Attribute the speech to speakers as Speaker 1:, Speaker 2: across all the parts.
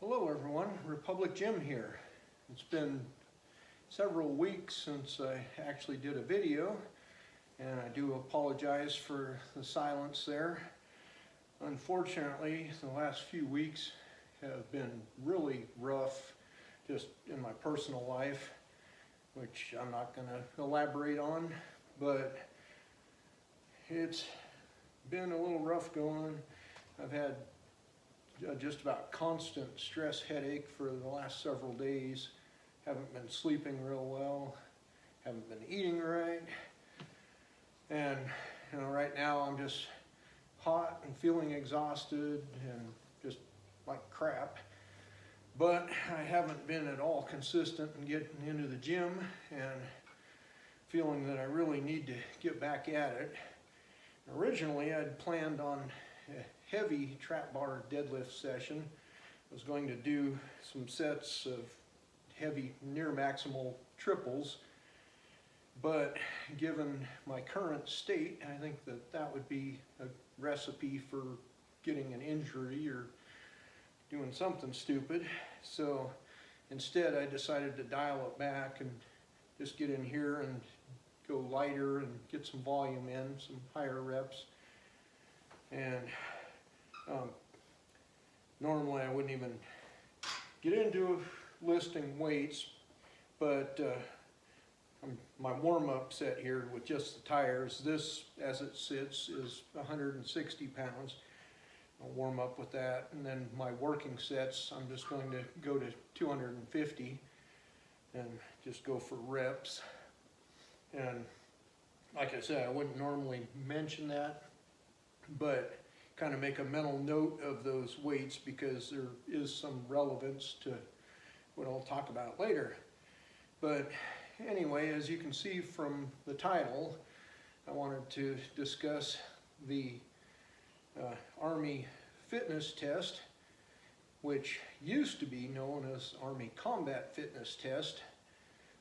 Speaker 1: Hello everyone, Republic Jim here. It's been several weeks since I actually did a video, and I do apologize for the silence there. Unfortunately, the last few weeks have been really rough just in my personal life, which I'm not going to elaborate on, but it's been a little rough going. I've had just about constant stress headache for the last several days. Haven't been sleeping real well, haven't been eating right, and right now I'm just hot and feeling exhausted and just like crap. But I haven't been at all consistent in getting into the gym and feeling that I really need to get back at it. Originally I'd planned on a heavy trap bar deadlift session. I was going to do some sets of heavy near maximal triples, but given my current state, I think that would be a recipe for getting an injury or doing something stupid. So instead I decided to dial it back and just get in here and go lighter and get some volume in, some higher reps. And normally I wouldn't even get into listing weights, but my warm-up set here with just the tires, this as it sits is 160 pounds. I'll warm up with that, and then my working sets, I'm just going to go to 250 and just go for reps. And like I said, I wouldn't normally mention that, but kind of make a mental note of those weights because there is some relevance to what I'll talk about later. But anyway, as you can see from the title, I wanted to discuss the Army Fitness Test, which used to be known as Army Combat Fitness Test,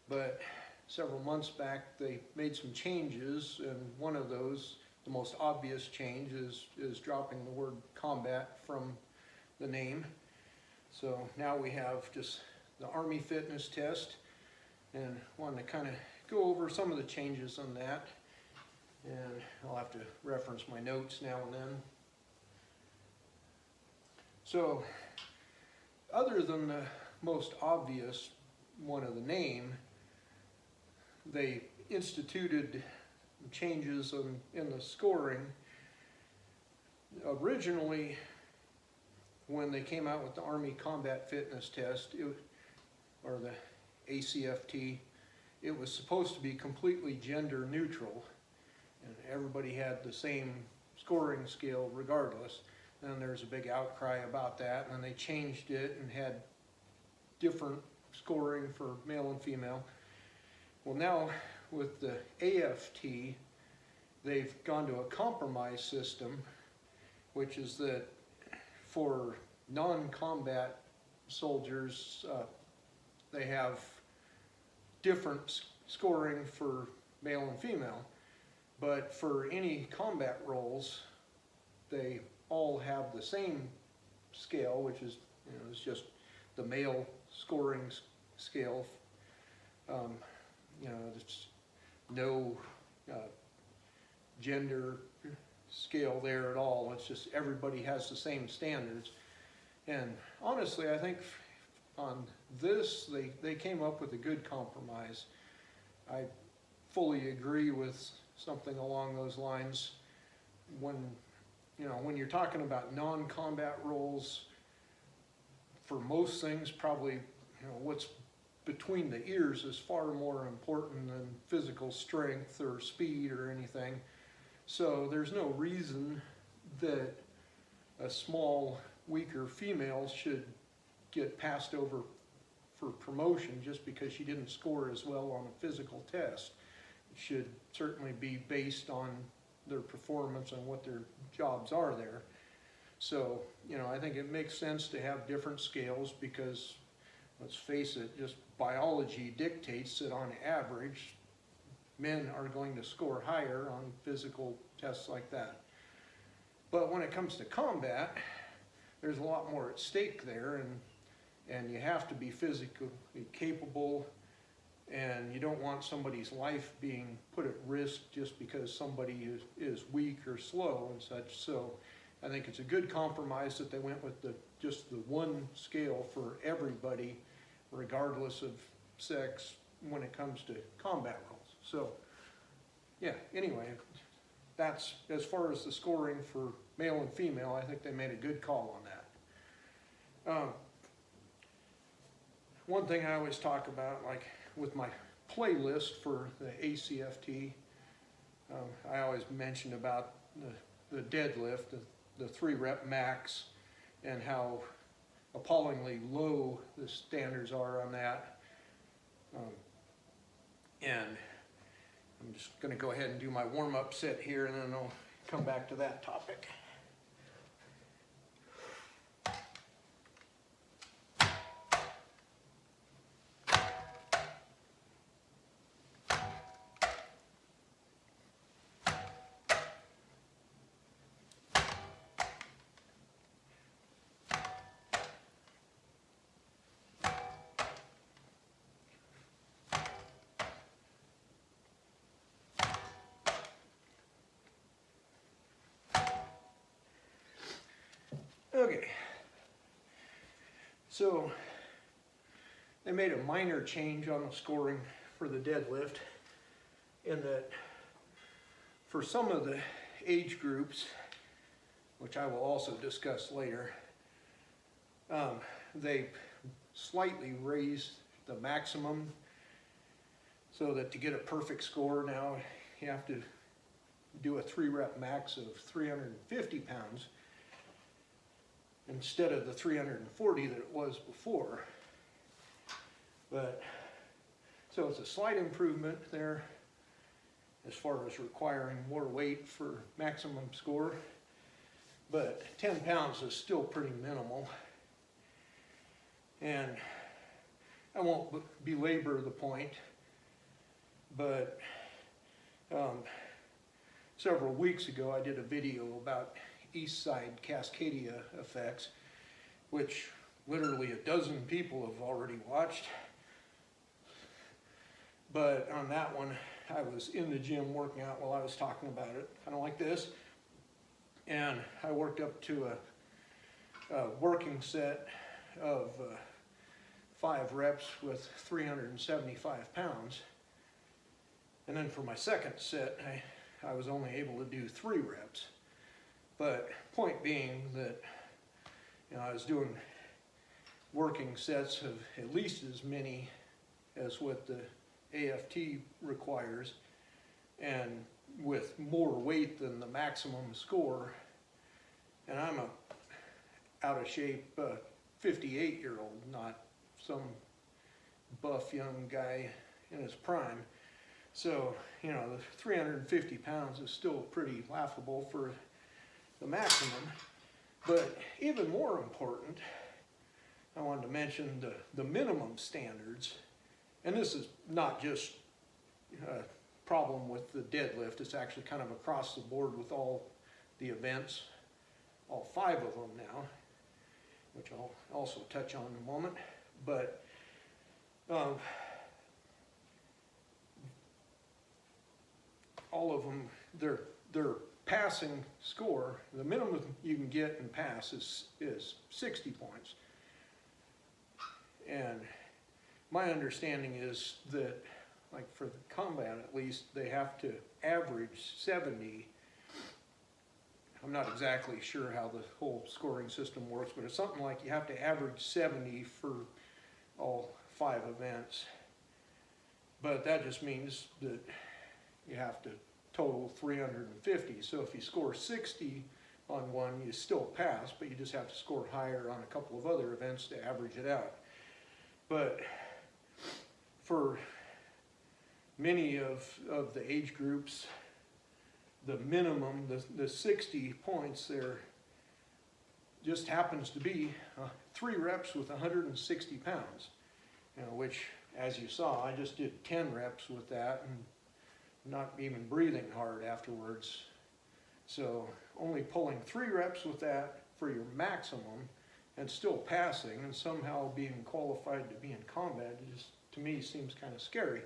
Speaker 1: but several months back they made some changes, and one of those, the most obvious change, is dropping the word combat from the name. So now we have just the Army Fitness Test, and wanted to kind of go over some of the changes on that. And I'll have to reference my notes now and then. So other than the most obvious one of the name, they instituted changes in the scoring. Originally, when they came out with the Army Combat Fitness Test, or the ACFT, it was supposed to be completely gender neutral, and everybody had the same scoring scale regardless. And there's a big outcry about that, and then they changed it and had different scoring for male and female. Well, now with the AFT, they've gone to a compromise system, which is that for non-combat soldiers, they have different scoring for male and female, but for any combat roles, they all have the same scale, which is, it's just the male scoring scale. There's no gender scale there at all. It's just everybody has the same standards. And honestly, I think on this, they came up with a good compromise. I fully agree with something along those lines. When you're talking about non-combat roles, for most things, probably, what's between the ears is far more important than physical strength or speed or anything. So there's no reason that a small, weaker female should get passed over for promotion just because she didn't score as well on a physical test. It should certainly be based on their performance and what their jobs are there. So, I think it makes sense to have different scales because, let's face it, just biology dictates that on average, men are going to score higher on physical tests like that. But when it comes to combat, there's a lot more at stake there, and and you have to be physically capable, and you don't want somebody's life being put at risk just because somebody is weak or slow and such. So I think it's a good compromise that they went with just the one scale for everybody, regardless of sex, when it comes to combat roles. So yeah, anyway, that's as far as the scoring for male and female. I think they made a good call on that. One thing I always talk about, like with my playlist for the ACFT, I always mention about the deadlift, the 3-rep max, and how appallingly low the standards are on that. And I'm just going to go ahead and do my warm-up set here, and then I'll come back to that topic. Okay, so they made a minor change on the scoring for the deadlift, in that for some of the age groups, which I will also discuss later, they slightly raised the maximum, so that to get a perfect score now you have to do a 3-rep max of 350 pounds instead of the 340 that it was before. But so it's a slight improvement there as far as requiring more weight for maximum score, but 10 pounds is still pretty minimal. And I won't belabor the point, but several weeks ago I did a video about east side Cascadia effects, which literally 12 people have already watched. But on that one, I was in the gym working out while I was talking about it, kind of like this, and I worked up to a working set of 5 reps with 375 pounds, and then for my second set I was only able to do 3 reps. But point being that, you know, I was doing working sets of at least as many as what the AFT requires, and with more weight than the maximum score. And I'm a out of shape 58-year-old, not some buff young guy in his prime. So, you know, the 350 pounds is still pretty laughable for the maximum. But even more important, I wanted to mention the minimum standards. And this is not just a problem with the deadlift, it's actually kind of across the board with all the events, all 5 of them now, which I'll also touch on in a moment. But all of them, their passing score, the minimum you can get and pass is 60 points. And my understanding is that, like for the combat at least, they have to average 70. I'm not exactly sure how the whole scoring system works, but it's something like you have to average 70 for all 5 events. But that just means that you have to total 350. So if you score 60 on one, you still pass, but you just have to score higher on a couple of other events to average it out. But for many of the age groups, the minimum, the 60 points there, just happens to be 3 reps with 160 pounds, you know, which, as you saw, I just did 10 reps with that and not even breathing hard afterwards. So only pulling 3 reps with that for your maximum and still passing and somehow being qualified to be in combat, it just, to me, seems kind of scary.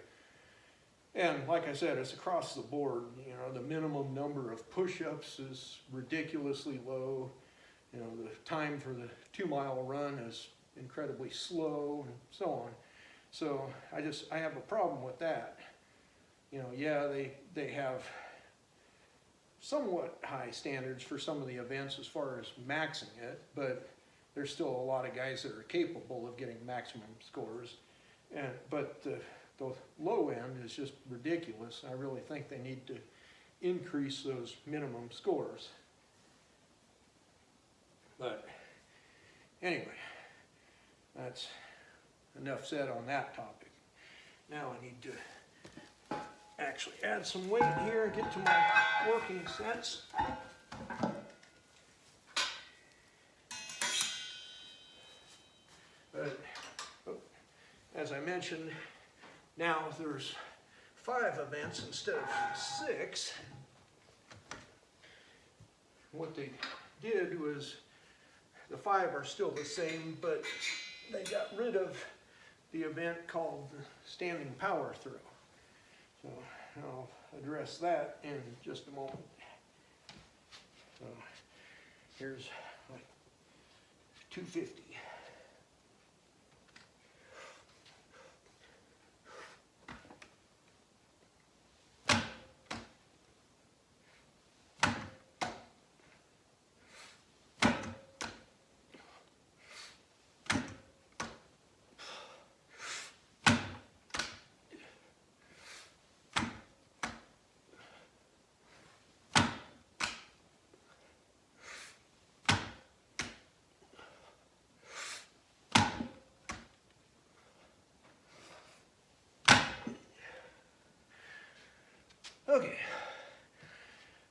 Speaker 1: And like I said, it's across the board. You know, the minimum number of push-ups is ridiculously low. You know, the time for the 2-mile run is incredibly slow, and so on. So I have a problem with that. You know, yeah, they have somewhat high standards for some of the events as far as maxing it, but there's still a lot of guys that are capable of getting maximum scores. But the low end is just ridiculous. I really think they need to increase those minimum scores. But anyway, that's enough said on that topic. Now I need to actually add some weight here and get to my working sets. But as I mentioned, now there's 5 events instead of 6. What they did was, the 5 are still the same, but they got rid of the event called the standing power throw. So I'll address that in just a moment. So here's like 250. Okay,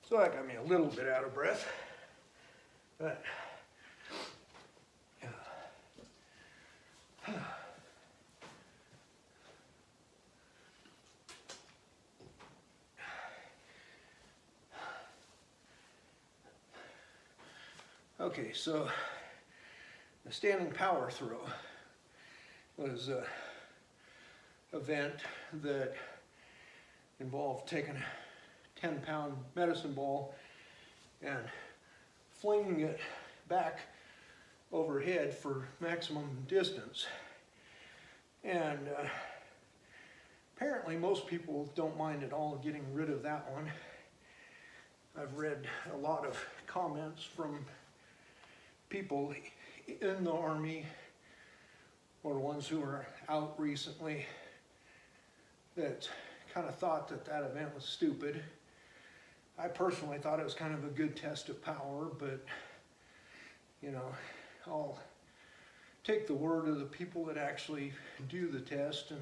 Speaker 1: so that got me a little bit out of breath, but okay, so the standing power throw was an event that involved taking a 10-pound medicine ball and flinging it back overhead for maximum distance. And apparently most people don't mind at all getting rid of that one. I've read a lot of comments from people in the Army or ones who are out recently that kind of thought that that event was stupid. I personally thought it was kind of a good test of power, but you know, I'll take the word of the people that actually do the test and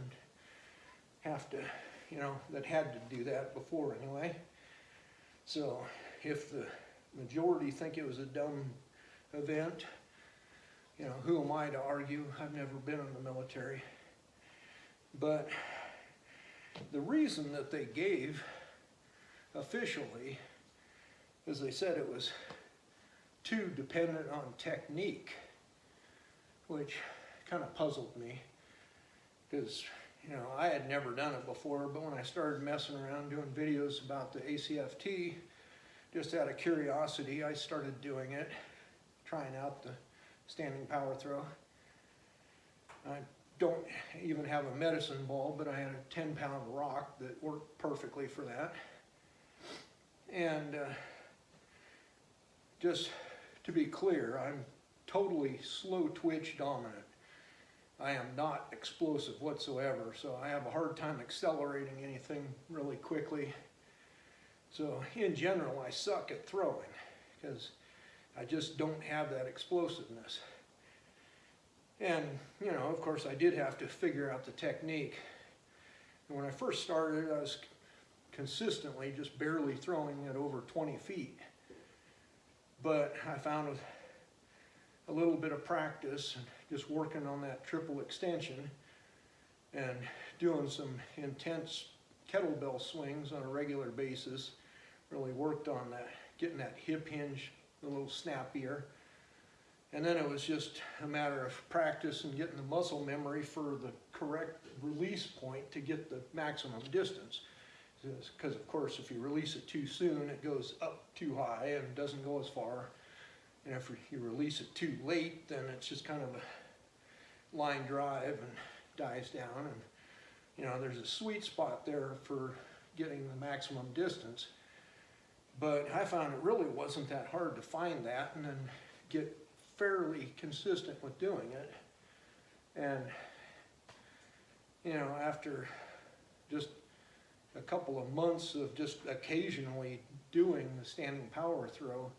Speaker 1: have to, you know, that had to do that before anyway. So if the majority think it was a dumb event, you know, who am I to argue? I've never been in the military. But the reason that they gave officially is they said it was too dependent on technique, which kind of puzzled me because, you know, I had never done it before, but when I started messing around doing videos about the ACFT, just out of curiosity, I started doing it, trying out the standing power throw. I don't even have a medicine ball, but I had a 10-pound rock that worked perfectly for that. And just to be clear, I'm totally slow twitch dominant. I am not explosive whatsoever, so I have a hard time accelerating anything really quickly. So in general, I suck at throwing because I just don't have that explosiveness. And, you know, of course, I did have to figure out the technique. And when I first started, I was consistently just barely throwing at over 20 feet. But I found with a little bit of practice and just working on that triple extension and doing some intense kettlebell swings on a regular basis, really worked on that, getting that hip hinge a little snappier. And then it was just a matter of practice and getting the muscle memory for the correct release point to get the maximum distance. Because of course, if you release it too soon, it goes up too high and doesn't go as far. And if you release it too late, then it's just kind of a line drive and dies down. And you know, there's a sweet spot there for getting the maximum distance. But I found it really wasn't that hard to find that and then get fairly consistent with doing it. And you know, after just a couple of months of just occasionally doing the standing power throw,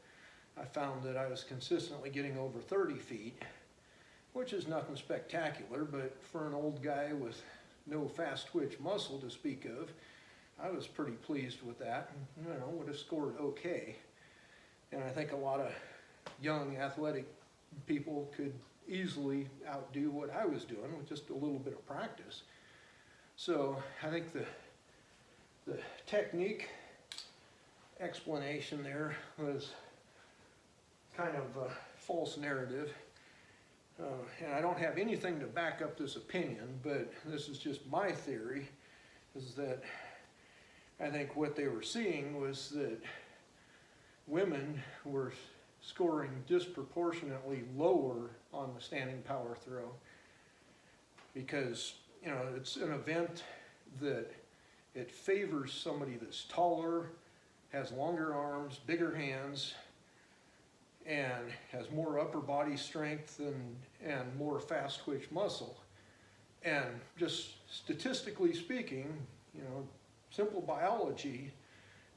Speaker 1: I found that I was consistently getting over 30 feet, which is nothing spectacular, but for an old guy with no fast twitch muscle to speak of, I was pretty pleased with that, and you know, would have scored okay. And I think a lot of young athletic people could easily outdo what I was doing with just a little bit of practice. So I think the technique explanation there was kind of a false narrative. And I don't have anything to back up this opinion, but this is just my theory, is that I think what they were seeing was that women were scoring disproportionately lower on the standing power throw because, you know, it's an event that it favors somebody that's taller, has longer arms, bigger hands, and has more upper body strength and more fast twitch muscle. And just statistically speaking, you know, simple biology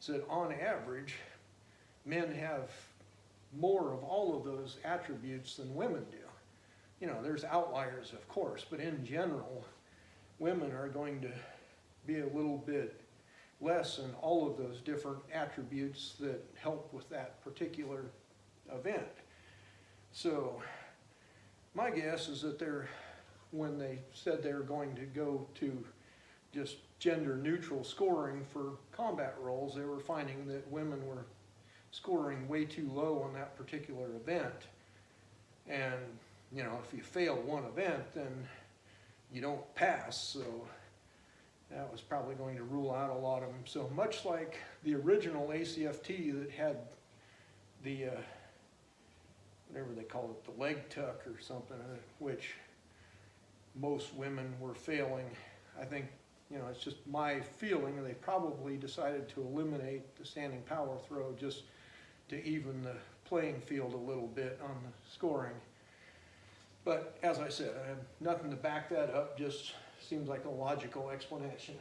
Speaker 1: is that on average, men have more of all of those attributes than women do. You know, there's outliers, of course, but in general, women are going to be a little bit less in all of those different attributes that help with that particular event. So my guess is that when they said they were going to go to just gender neutral scoring for combat roles, they were finding that women were scoring way too low on that particular event. And you know, if you fail one event, then you don't pass. So that was probably going to rule out a lot of them. So much like the original ACFT that had the whatever they call it, the leg tuck or something, which most women were failing. I think, you know, it's just my feeling they probably decided to eliminate the standing power throw just to even the playing field a little bit on the scoring. But as I said, I have nothing to back that up, just seems like a logical explanation.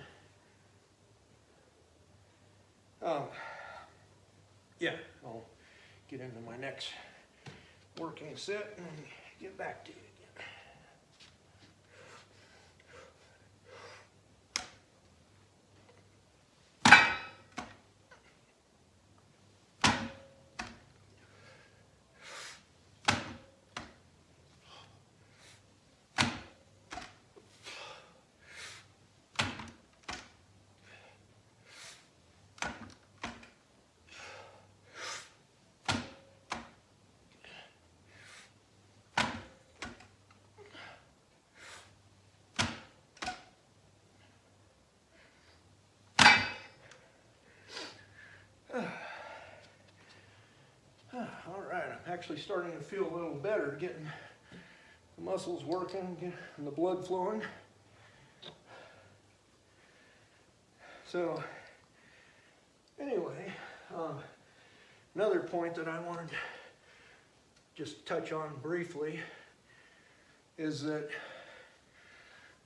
Speaker 1: Yeah, I'll get into my next working set and get back to you. All right, I'm actually starting to feel a little better, getting the muscles working and the blood flowing. So anyway, another point that I wanted to just touch on briefly is that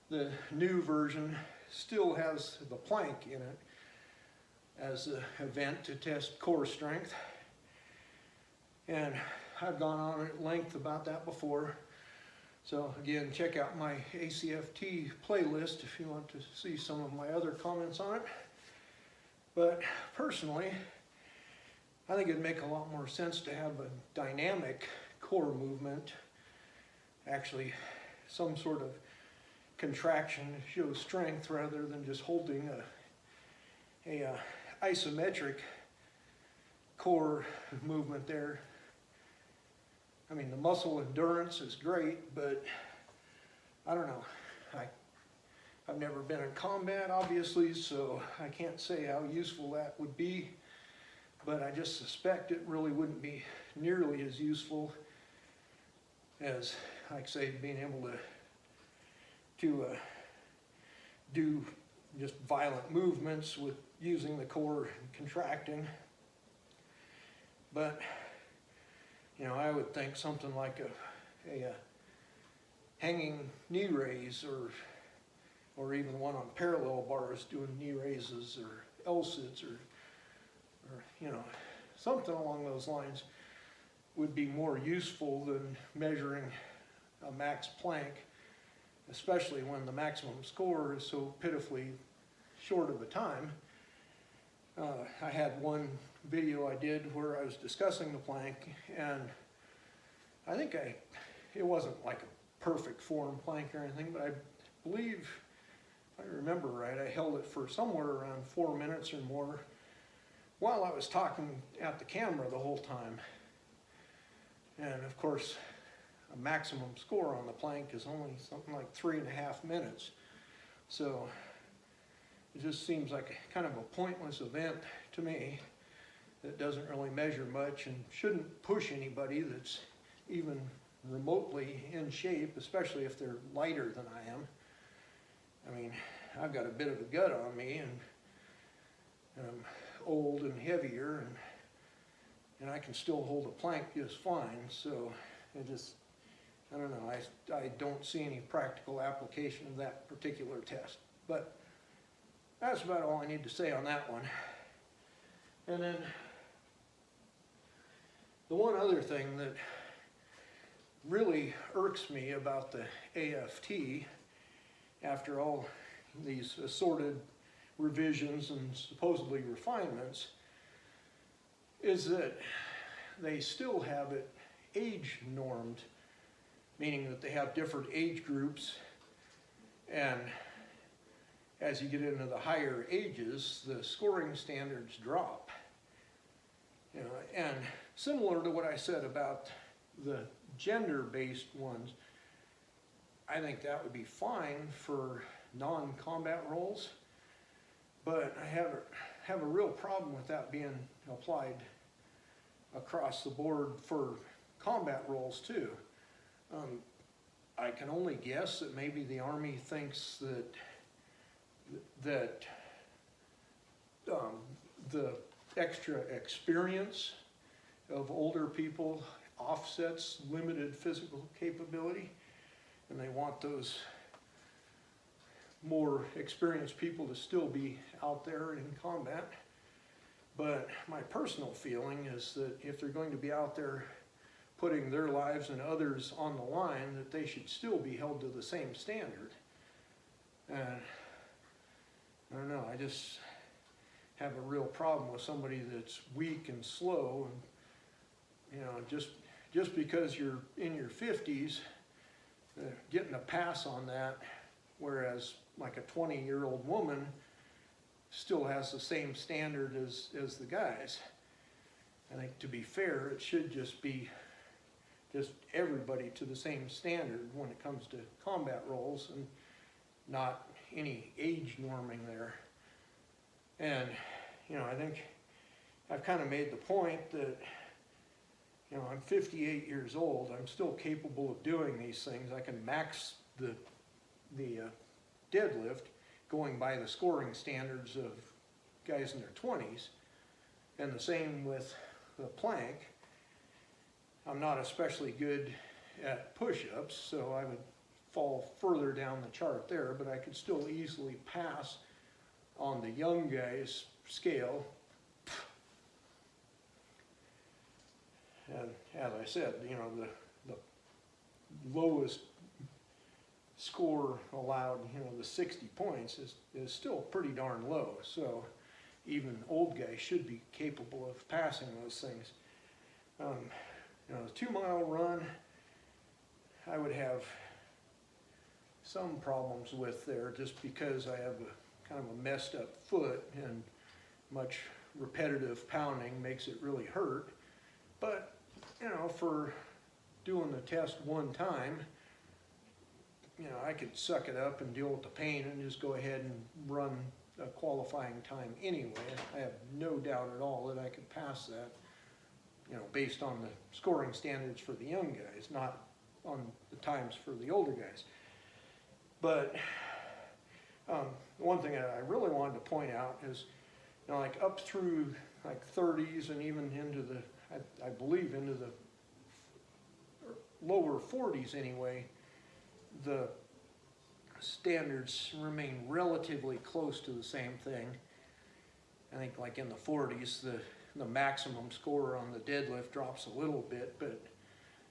Speaker 1: the new version still has the plank in it as an event to test core strength. And I've gone on at length about that before. So again, check out my ACFT playlist if you want to see some of my other comments on it. But personally, I think it'd make a lot more sense to have a dynamic core movement, actually some sort of contraction to show strength rather than just holding a isometric core movement there. I mean, the muscle endurance is great, but I don't know. I've never been in combat, obviously, so I can't say how useful that would be, but I just suspect it really wouldn't be nearly as useful as, like say, being able to do just violent movements with using the core and contracting. But, you know, I would think something like a hanging knee raise, or even one on parallel bars doing knee raises or L-sits, or you know, something along those lines would be more useful than measuring a max plank, especially when the maximum score is so pitifully short of a time. I had one video I did where I was discussing the plank, and I think it wasn't like a perfect form plank or anything, but I believe, if I remember right, I held it for somewhere around 4 minutes or more while I was talking at the camera the whole time. And of course, a maximum score on the plank is only something like 3.5 minutes. So it just seems like kind of a pointless event to me that doesn't really measure much and shouldn't push anybody that's even remotely in shape, especially if they're lighter than I am. I mean, I've got a bit of a gut on me, and I'm old and heavier, and I can still hold a plank just fine. So I don't know, I don't see any practical application of that particular test. But that's about all I need to say on that one. And then the one other thing that really irks me about the AFT, after all these assorted revisions and supposedly refinements, is that they still have it age normed, meaning that they have different age groups, and as you get into the higher ages, the scoring standards drop. You know, and similar to what I said about the gender-based ones, I think that would be fine for non-combat roles, but I have a real problem with that being applied across the board for combat roles too. I can only guess that maybe the Army thinks that the extra experience of older people offsets limited physical capability, and they want those more experienced people to still be out there in combat. But my personal feeling is that if they're going to be out there putting their lives and others on the line, that they should still be held to the same standard. And I don't know, I just have a real problem with somebody that's weak and slow, and you know, just because you're in your 50s, getting a pass on that, whereas like a 20-year-old woman still has the same standard as the guys. I think, to be fair, it should just be just everybody to the same standard when it comes to combat roles, and not any age norming there. And you know, I think I've kind of made the point that, you know, I'm 58 years old. I'm still capable of doing these things. I can max the deadlift going by the scoring standards of guys in their 20s, and the same with the plank. I'm not especially good at push-ups, so I would fall further down the chart there, but I could still easily pass on the young guys scale. And as I said, you know, the lowest score allowed, you know, the 60 points is still pretty darn low. So even old guys should be capable of passing those things. You know, the 2-mile run, I would have some problems with there, just because I have a kind of a messed up foot, and much repetitive pounding makes it really hurt. But you know, for doing the test one time, you know, I could suck it up and deal with the pain and just go ahead and run a qualifying time anyway. I have no doubt at all that I could pass that, you know, based on the scoring standards for the young guys, not on the times for the older guys. But one thing that I really wanted to point out is, you know, like up through like 30s and even into the, I believe into the lower 40s anyway, the standards remain relatively close to the same thing. I think like in the 40s, the maximum score on the deadlift drops a little bit, but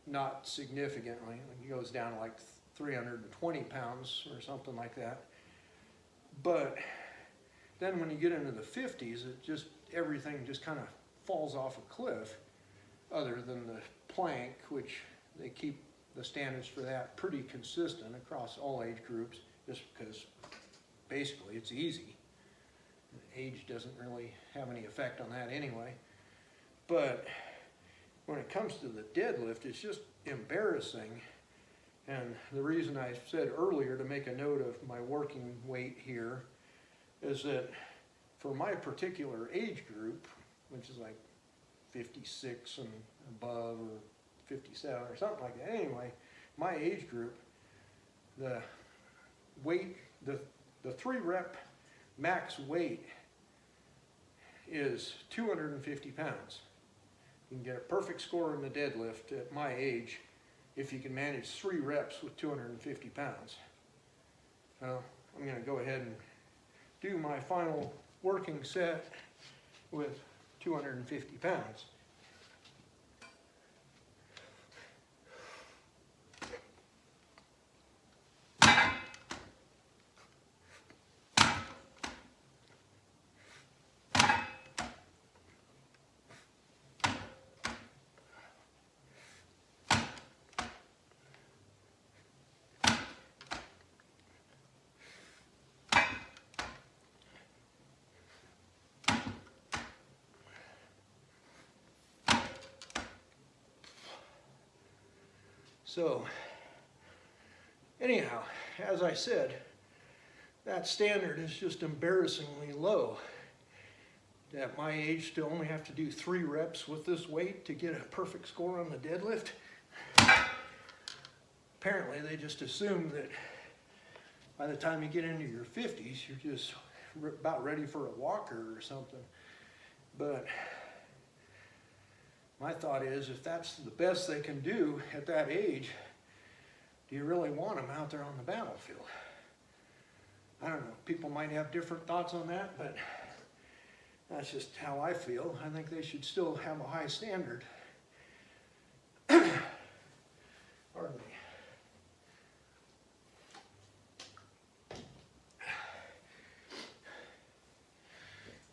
Speaker 1: not significantly. It goes down to like 320 pounds or something like that. But then when you get into the 50s, it just, everything just kind of falls off a cliff, other than the plank, which they keep the standards for that pretty consistent across all age groups, just because basically it's easy. Age doesn't really have any effect on that anyway. But when it comes to the deadlift, it's just embarrassing. And the reason I said earlier to make a note of my working weight here is that for my particular age group, which is like 56 and above, or 57 or something like that. Anyway, my age group, the weight, the 3 rep max weight is 250 pounds. You can get a perfect score in the deadlift at my age if you can manage 3 reps with 250 pounds. Well, I'm going to go ahead and do my final working set with 250 pounds. So, anyhow, as I said, that standard is just embarrassingly low. At my age, to only have to do 3 reps with this weight to get a perfect score on the deadlift. Apparently, they just assume that by the time you get into your 50s, you're just about ready for a walker or something. But my thought is, if that's the best they can do at that age, do you really want them out there on the battlefield? I don't know. People might have different thoughts on that, but that's just how I feel. I think they should still have a high standard. Pardon me.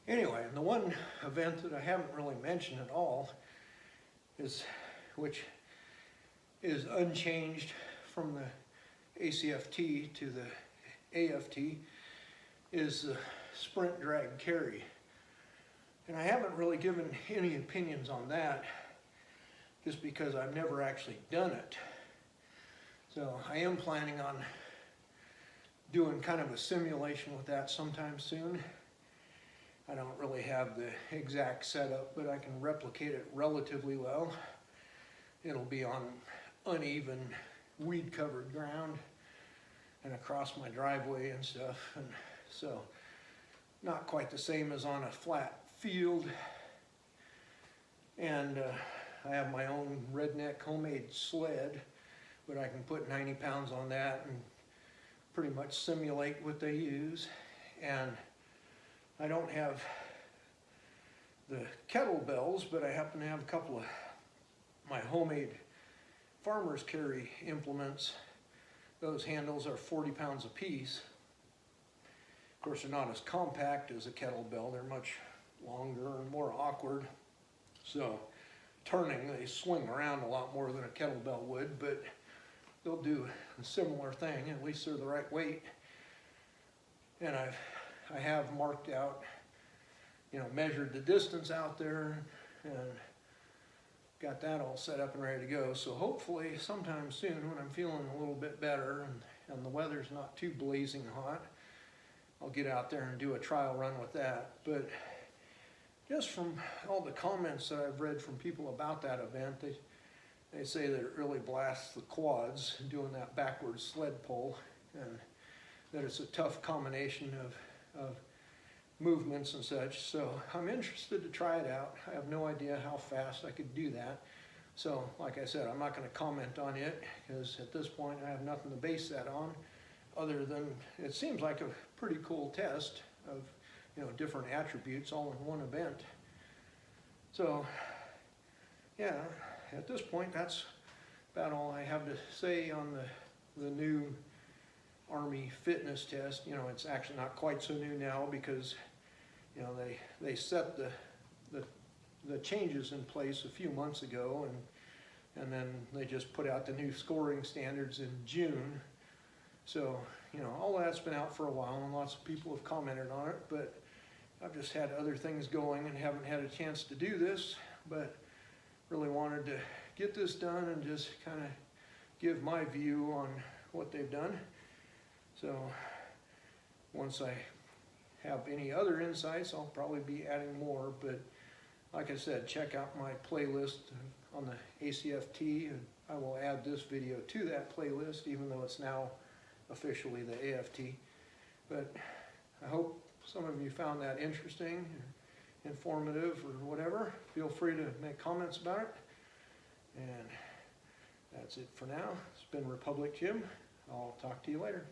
Speaker 1: Anyway, the one event that I haven't really mentioned at all which is unchanged from the ACFT to the AFT, is the sprint drag carry. And I haven't really given any opinions on that just because I've never actually done it. So I am planning on doing kind of a simulation with that sometime soon. I don't really have the exact setup, but I can replicate it relatively well. It'll be on uneven, weed-covered ground and across my driveway and stuff. And so, not quite the same as on a flat field. And I have my own redneck homemade sled, but I can put 90 pounds on that and pretty much simulate what they use. And I don't have the kettlebells, but I happen to have a couple of my homemade farmer's carry implements. Those handles are 40 pounds a piece. Of course, they're not as compact as a kettlebell. They're much longer and more awkward. So turning, they swing around a lot more than a kettlebell would, but they'll do a similar thing. At least they're the right weight. And I have marked out, you know, measured the distance out there and got that all set up and ready to go. So hopefully sometime soon when I'm feeling a little bit better and the weather's not too blazing hot, I'll get out there and do a trial run with that. But just from all the comments that I've read from people about that event, they say that it really blasts the quads doing that backwards sled pull, and that it's a tough combination of movements and such. So I'm interested to try it out. I have no idea how fast I could do that. So like I said, I'm not going to comment on it because at this point I have nothing to base that on other than it seems like a pretty cool test of, you know, different attributes all in one event. So yeah, at this point that's about all I have to say on the new Army fitness test. You know, it's actually not quite so new now because, you know, they set the changes in place a few months ago, and then they just put out the new scoring standards in June. So, you know, all that's been out for a while and lots of people have commented on it, but I've just had other things going and haven't had a chance to do this, but really wanted to get this done and just kind of give my view on what they've done. So once I have any other insights, I'll probably be adding more, but like I said, check out my playlist on the ACFT, and I will add this video to that playlist, even though it's now officially the AFT. But I hope some of you found that interesting, or informative, or whatever. Feel free to make comments about it. And that's it for now. It's been Republic Jim. I'll talk to you later.